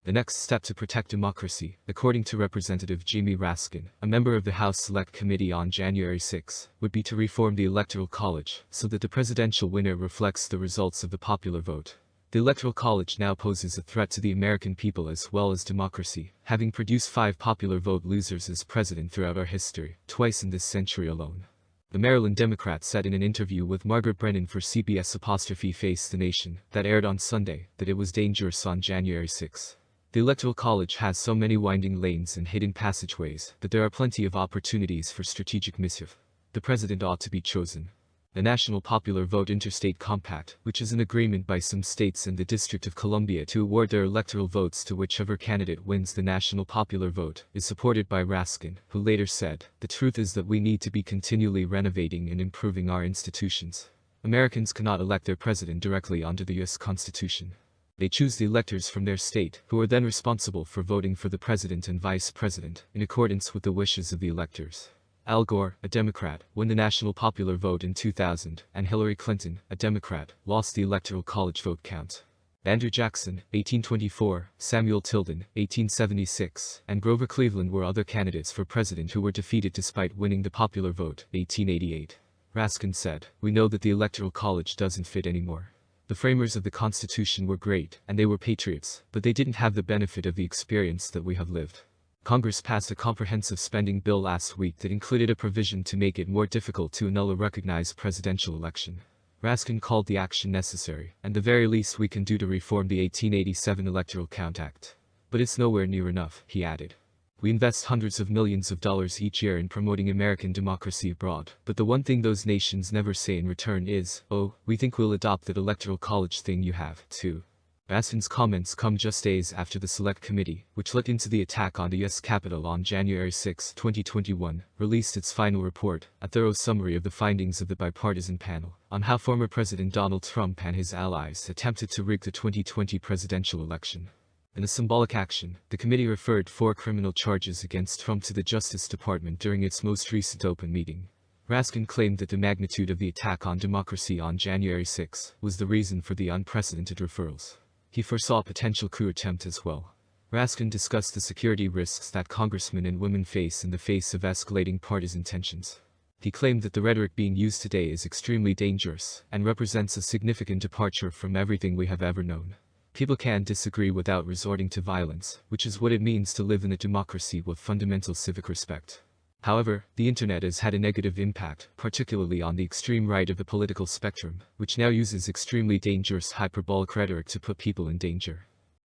The next step to protect democracy, according to Representative Jamie Raskin, a member of the House Select Committee on January 6, would be to reform the Electoral College so that the presidential winner reflects the results of the popular vote. The Electoral College now poses a threat to the American people as well as democracy, having produced 5 popular vote losers as president throughout our history, twice in this century alone. The Maryland Democrat said in an interview with Margaret Brennan for CBS'"Face the Nation" that aired on Sunday that it was dangerous on January 6. The Electoral College has so many winding lanes and hidden passageways that there are plenty of opportunities for strategic mischief. The president ought to be chosen. The National Popular Vote Interstate Compact, which is an agreement by some states and the District of Columbia to award their electoral votes to whichever candidate wins the national popular vote, is supported by Raskin, who later said, "The truth is that we need to be continually renovating and improving our institutions. Americans cannot elect their president directly under the U.S. Constitution. They choose the electors from their state, who are then responsible for voting for the president and vice president, in accordance with the wishes of the electors." Al Gore, a Democrat, won the national popular vote in 2000, and Hillary Clinton, a Democrat, lost the Electoral College vote count. Andrew Jackson, 1824, Samuel Tilden, 1876, and Grover Cleveland were other candidates for president who were defeated despite winning the popular vote, 1888. Raskin said, "We know that the Electoral College doesn't fit anymore. The framers of the Constitution were great, and they were patriots, but they didn't have the benefit of the experience that we have lived." Congress passed a comprehensive spending bill last week that included a provision to make it more difficult to annul a recognized presidential election. Raskin called the action necessary, and the very least we can do to reform the 1887 Electoral Count Act. But it's nowhere near enough, he added. We invest hundreds of millions of dollars each year in promoting American democracy abroad, but the one thing those nations never say in return is, "Oh, we think we'll adopt that Electoral College thing you have, too." Raskin's comments come just days after the Select Committee, which looked into the attack on the U.S. Capitol on January 6, 2021, released its final report, a thorough summary of the findings of the bipartisan panel, on how former President Donald Trump and his allies attempted to rig the 2020 presidential election. In a symbolic action, the committee referred 4 criminal charges against Trump to the Justice Department during its most recent open meeting. Raskin claimed that the magnitude of the attack on democracy on January 6 was the reason for the unprecedented referrals. He foresaw a potential coup attempt as well. Raskin discussed the security risks that congressmen and women face in the face of escalating partisan tensions. He claimed that the rhetoric being used today is extremely dangerous and represents a significant departure from everything we have ever known. People can disagree without resorting to violence, which is what it means to live in a democracy with fundamental civic respect. However, the internet has had a negative impact, particularly on the extreme right of the political spectrum, which now uses extremely dangerous hyperbolic rhetoric to put people in danger.